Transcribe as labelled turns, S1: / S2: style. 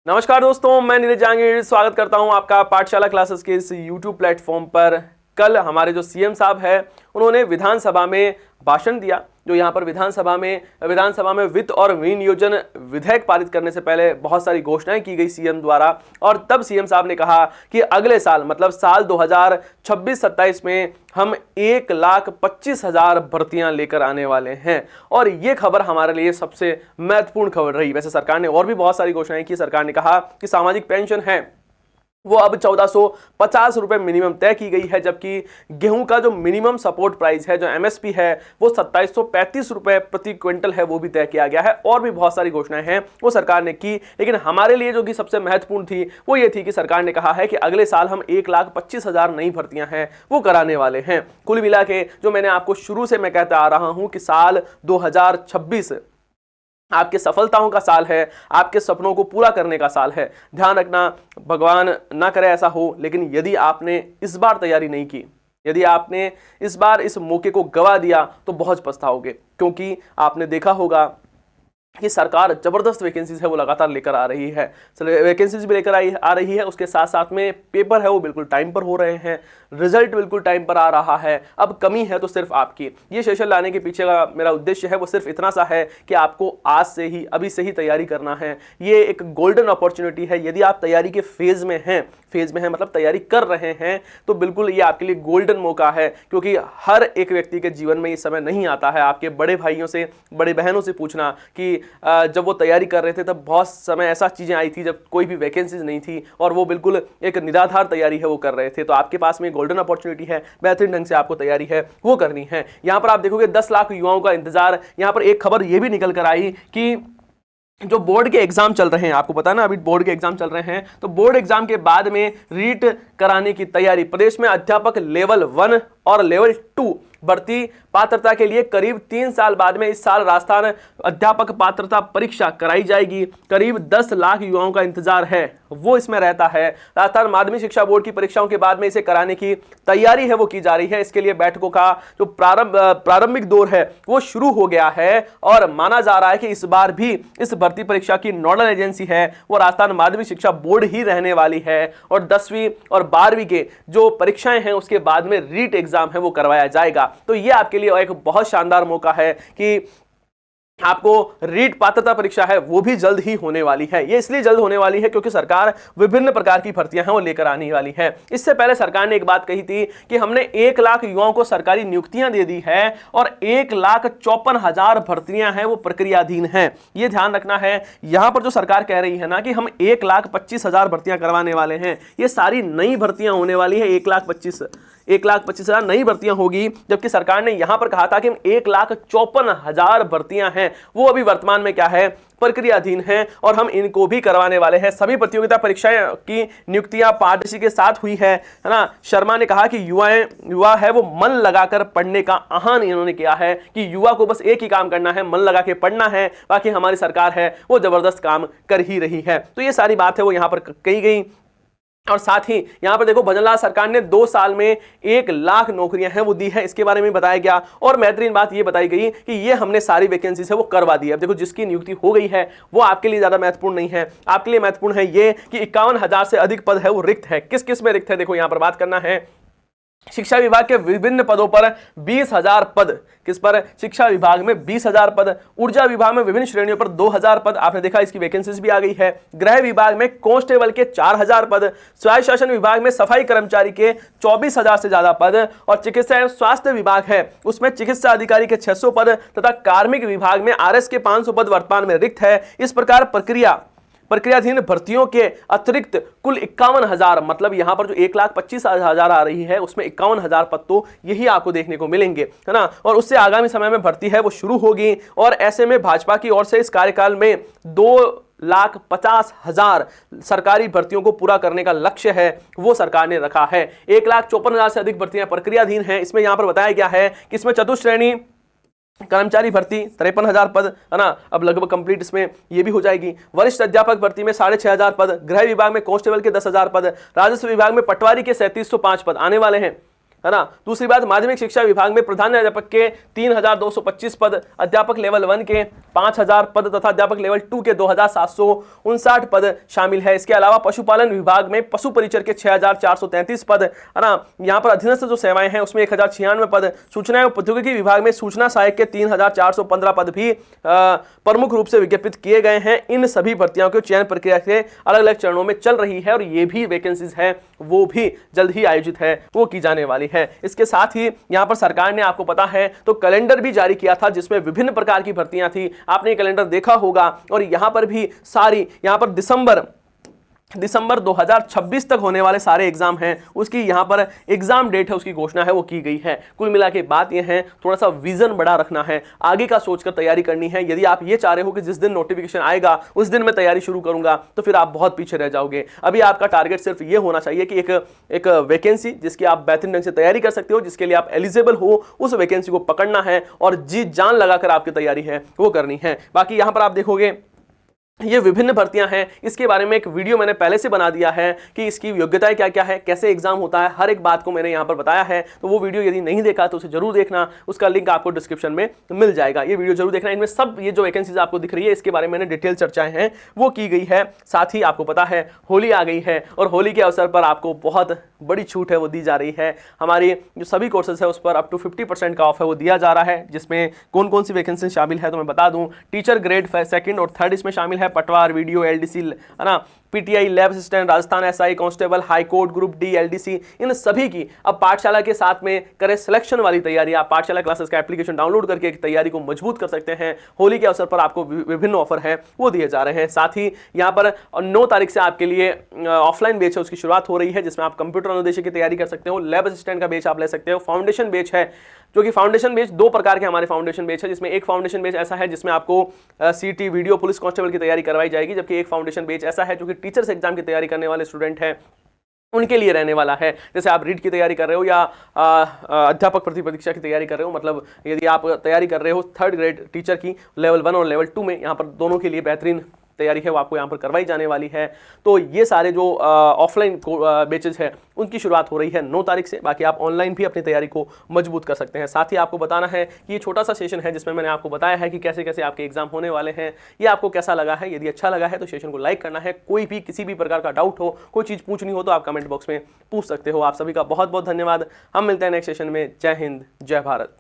S1: नमस्कार दोस्तों, मैं नीरज जहांगीर स्वागत करता हूं आपका पाठशाला क्लासेस के इस YouTube प्लेटफॉर्म पर। कल हमारे जो सीएम साहब हैं उन्होंने विधानसभा में भाषण दिया। जो यहाँ पर विधानसभा में वित्त और विनियोजन विधेयक पारित करने से पहले बहुत सारी घोषणाएं की गई सीएम द्वारा, और तब सीएम साहब ने कहा कि अगले साल मतलब साल 2026-27 में हम 1,25,000 भर्तियां लेकर आने वाले हैं। और ये खबर हमारे लिए सबसे महत्वपूर्ण खबर रही। वैसे सरकार ने और भी बहुत सारी घोषणाएं की। सरकार ने कहा कि सामाजिक पेंशन है वो अब 1450 रुपए मिनिमम तय की गई है, जबकि गेहूं का जो मिनिमम सपोर्ट प्राइस है, जो एमएसपी है, वो 2735 रुपए प्रति क्विंटल है, वो भी तय किया गया है। और भी बहुत सारी घोषणाएं हैं वो सरकार ने की, लेकिन हमारे लिए जो कि सबसे महत्वपूर्ण थी वो ये थी कि सरकार ने कहा है कि अगले साल हम 1,25,000 नई भर्तियां हैं वो कराने वाले हैं। कुल मिला के जो मैंने आपको शुरू से मैं कहता आ रहा हूं कि साल 2026 आपके सफलताओं का साल है, आपके सपनों को पूरा करने का साल है। ध्यान रखना, भगवान ना करे ऐसा हो, लेकिन यदि आपने इस बार तैयारी नहीं की, यदि आपने इस बार इस मौके को गवा दिया तो बहुत पछताओगे। क्योंकि आपने देखा होगा कि सरकार जबरदस्त वैकेंसीज है वो लगातार लेकर आ रही है। वैकेंसीज भी लेकर आ रही है, उसके साथ साथ में पेपर है वो बिल्कुल टाइम पर हो रहे हैं, रिजल्ट बिल्कुल टाइम पर आ रहा है। अब कमी है तो सिर्फ आपकी। ये सेशन लाने के पीछे का मेरा उद्देश्य है वो सिर्फ इतना सा है कि आपको आज से ही, अभी से ही तैयारी करना है। ये एक गोल्डन अपॉर्चुनिटी है। यदि आप तैयारी के फेज में हैं मतलब तैयारी कर रहे हैं, तो बिल्कुल ये आपके लिए गोल्डन मौका है। क्योंकि हर एक व्यक्ति के जीवन में ये समय नहीं आता है। आपके बड़े भाइयों से, बड़े बहनों से पूछना कि जब वो तैयारी कर रहे थे तब बहुत समय ऐसा चीजें आई थी जब कोई भी वैकेंसीज नहीं थी और वो बिल्कुल एक निराधार तैयारी है वो कर रहे थे। तो आपके पास में गोल्डन अपॉर्चुनिटी है, बेहतरीन ढंग से आपको तैयारी है वो करनी है। यहां पर आप देखोगे 10 लाख युवाओं का इंतजार। यहां पर एक खबर ये भी निकल कर आई कि जो बोर्ड के एग्जाम चल रहे हैं, आपको पता है ना, अभी बोर्ड के एग्जाम चल रहे हैं, तो बोर्ड एग्जाम के बाद में रीट कराने की तैयारी। प्रदेश में अध्यापक लेवल 1 और लेवल 2 भर्ती पात्रता के लिए करीब 3 साल बाद में इस साल राजस्थान अध्यापक पात्रता परीक्षा कराई जाएगी। करीब 10 लाख युवाओं का इंतजार है वो इसमें रहता है। राजस्थान माध्यमिक शिक्षा बोर्ड की परीक्षाओं के बाद में इसे कराने की तैयारी है वो की जा रही है। इसके लिए बैठकों का जो प्रारंभिक दौर है वो शुरू हो गया है, और माना जा रहा है कि इस बार भी इस भर्ती परीक्षा की नोडल एजेंसी है वो राजस्थान माध्यमिक शिक्षा बोर्ड ही रहने वाली है। और 10वीं और 12वीं के जो परीक्षाएं हैं उसके बाद में रीट एग्जाम है वो करवाया जाएगा। तो ये आपके लिए एक बहुत शानदार मौका है कि आपको रीट पात्रता परीक्षा है वो भी जल्द ही होने वाली है। ये इसलिए जल्द होने वाली है क्योंकि सरकार विभिन्न प्रकार की भर्तियां हैं वो लेकर आने वाली है। इससे पहले सरकार ने एक बात कही थी कि हमने 1 लाख युवाओं को सरकारी नियुक्तियां दे दी है और 1,54,000 भर्तियां हैं वो प्रक्रियाधीन हैं। ये ध्यान रखना है। यहां पर जो सरकार कह रही है ना कि हम 1,25,000 भर्तियां करवाने वाले हैं, ये सारी नई भर्तियां होने वाली है। 1,25,000 नई भर्तियां होगी, जबकि सरकार ने यहां पर कहा था कि 1,54,000 भर्तियां हैं वो अभी वर्तमान में क्या है, प्रक्रियाधीन हैं, और हम इनको भी करवाने वाले हैं। सभी प्रतियोगिता परीक्षाएं की नियुक्तियां पारदर्शी के साथ हुई है ना। शर्मा ने कहा कि युवा है वो मन लगाकर पढ़ने का आह्वान इन्होंने किया है कि युवा को बस एक ही काम करना है, मन लगा के पढ़ना है। बाकी हमारी सरकार है वो जबरदस्त काम कर ही रही है। तो ये सारी बात है वो यहां पर कही गई। और साथ ही यहां पर देखो, भजनलाल सरकार ने 2 साल में 1 लाख नौकरियां हैं वो दी है, इसके बारे में बताया गया। और बेहतरीन बात ये बताई गई कि ये हमने सारी वैकेंसी है वो करवा दी है। अब देखो, जिसकी नियुक्ति हो गई है वो आपके लिए ज्यादा महत्वपूर्ण नहीं है। आपके लिए महत्वपूर्ण है ये कि 51,000 से अधिक पद है वो रिक्त है। किस किस में रिक्त है, देखो यहां पर बात करना है। शिक्षा विभाग के विभिन्न पदों पर 20,000 पद। किस पर? शिक्षा विभाग में 20,000 पद। ऊर्जा विभाग में विभिन्न श्रेणियों पर 2,000 पद। आपने देखा इसकी वैकेंसीज भी आ गई है। गृह विभाग में कांस्टेबल के 4,000 पद। स्वायत्त शासन विभाग में सफाई कर्मचारी के 24,000 से ज्यादा पद। और चिकित्सा एवं स्वास्थ्य विभाग है उसमें चिकित्सा अधिकारी के 600 पद तथा कार्मिक विभाग में आरएस के 500 पद वर्तमान में रिक्त है। इस प्रकार प्रक्रियाधीन भर्तियों के अतिरिक्त कुल 51,000, मतलब यहां पर जो 1,25,000 आ रही है उसमें 51,000 पद तो यही आपको देखने को मिलेंगे, है ना। और उससे आगामी समय में भर्ती है वो शुरू होगी। और ऐसे में भाजपा की ओर से इस कार्यकाल में 2,50,000 सरकारी भर्तियों को पूरा करने का लक्ष्य है वो सरकार ने रखा है। 1,54,000 से अधिक भर्तियां प्रक्रियाधीन हैं। इसमें यहां पर बताया गया है कि इसमें चतुश्रेणी कर्मचारी भर्ती 53,000 पद, है ना, अब लगभग कंप्लीट इसमें ये भी हो जाएगी। वरिष्ठ अध्यापक भर्ती में 6,500 पद। गृह विभाग में कांस्टेबल के 10,000 पद। राजस्व विभाग में पटवारी के 3,705 पद आने वाले हैं। है ना। दूसरी बात, माध्यमिक शिक्षा विभाग में प्रधान अध्यापक के 3225 पद, अध्यापक लेवल 1 के 5000 पद तथा अध्यापक लेवल 2 के 2759 पद शामिल है। इसके अलावा पशुपालन विभाग में पशु परिचर के 6433 पद, है ना। यहाँ पर अधीनस्थ जो सेवाएं हैं उसमें 1096 पद, सूचना एवं प्रौद्योगिकी विभाग में सूचना सहायक के 3415 पद भी प्रमुख रूप से विज्ञापित किए गए हैं। इन सभी भर्तियों की चयन प्रक्रिया से अलग अलग चरणों में चल रही है और ये भी वैकेंसीज है वो भी जल्द ही आयोजित है, वो की जाने वाली है। इसके साथ ही यहां पर सरकार ने, आपको पता है, तो कैलेंडर भी जारी किया था जिसमें विभिन्न प्रकार की भर्तियां थी। आपने कैलेंडर देखा होगा और यहां पर भी सारी, यहां पर दिसंबर 2026 तक होने वाले सारे एग्जाम हैं, उसकी यहां पर एग्जाम डेट है, उसकी घोषणा है वो की गई है। कुल मिला के बात यह है, थोड़ा सा विजन बड़ा रखना है, आगे का सोचकर तैयारी करनी है। यदि आप ये चाह रहे हो कि जिस दिन नोटिफिकेशन आएगा उस दिन मैं तैयारी शुरू करूंगा, तो फिर आप बहुत पीछे रह जाओगे। अभी आपका टारगेट सिर्फ ये होना चाहिए कि एक वैकेंसी जिसकी आप बेहतरीन ढंग से तैयारी कर सकते हो, जिसके लिए आप एलिजिबल हो, उस वैकेंसी को पकड़ना है और जी जान लगाकर आपकी तैयारी है वो करनी है। बाकी यहां पर आप देखोगे ये विभिन्न भर्तियां हैं, इसके बारे में एक वीडियो मैंने पहले से बना दिया है कि इसकी योग्यताएं क्या क्या है, कैसे एग्जाम होता है, हर एक बात को मैंने यहां पर बताया है। तो वो वीडियो यदि नहीं देखा तो उसे जरूर देखना, उसका लिंक आपको डिस्क्रिप्शन में मिल जाएगा। ये वीडियो जरूर देखना, इनमें सब ये जो वैकेंसीज आपको दिख रही है इसके बारे में मैंने डिटेल चर्चाएं हैं वो की गई है। साथ ही आपको पता है होली आ गई है और होली के अवसर पर आपको बहुत बड़ी छूट है वो दी जा रही है। हमारी जो सभी कोर्सेज है उस पर अप टू 50% का ऑफ है वो दिया जा रहा है, जिसमें कौन कौन सी वैकेंसी शामिल है तो मैं बता दूं। टीचर ग्रेड 2 और 3 इसमें शामिल है, पटवार, वीडियो, एलडीसी, है ना, PTI, lab assistant, Rajasthan SI, constable, high court, group D, LDC, इन सभी की अब पाठशाला के साथ में करें सिलेक्शन वाली तैयारी। आप पाठशाला क्लासेस का एप्लीकेशन डाउनलोड करके एक तैयारी को मजबूत कर सकते हैं। होली के अवसर पर आपको विभिन्न ऑफर है वो दिए जा रहे हैं। साथ ही यहाँ पर 9 तारीख से आपके लिए ऑफलाइन बैच है उसकी शुरुआत हो रही है, जिसमें आप कंप्यूटर अनुदेशक की तैयारी कर सकते हो, लैब असिस्टेंट का बैच आप ले सकते हो, फाउंडेशन बैच है, जो कि फाउंडेशन बैच 2 प्रकार के हमारे फाउंडेशन बैच है, जिसमें एक फाउंडेशन बैच ऐसा है जिसमें आपको सीटी, वीडियो, पुलिस कांस्टेबल की तैयारी करवाई जाएगी, जबकि एक फाउंडेशन बैच ऐसा है जो कि टीचर्स एग्जाम की तैयारी करने वाले स्टूडेंट हैं उनके लिए रहने वाला है। जैसे आप रीट की तैयारी कर रहे हो या अध्यापक भर्ती परीक्षा की तैयारी कर रहे हो, मतलब यदि आप तैयारी कर रहे हो 3rd ग्रेड टीचर की लेवल 1 और लेवल 2 में, यहाँ पर दोनों के लिए बेहतरीन तैयारी है वो आपको यहाँ पर करवाई जाने वाली है। तो ये सारे जो ऑफलाइन बैचेज है उनकी शुरुआत हो रही है 9 तारीख से। बाकी आप ऑनलाइन भी अपनी तैयारी को मजबूत कर सकते हैं। साथ ही आपको बताना है कि ये छोटा सा सेशन है जिसमें मैंने आपको बताया है कि कैसे कैसे आपके एग्जाम होने वाले हैं। ये आपको कैसा लगा है? यदि अच्छा लगा है तो सेशन को लाइक करना है। कोई भी किसी भी प्रकार का डाउट हो, कोई चीज़ पूछनी हो तो आप कमेंट बॉक्स में पूछ सकते हो। आप सभी का बहुत बहुत धन्यवाद। हम मिलते हैं नेक्स्ट सेशन में। जय हिंद, जय भारत।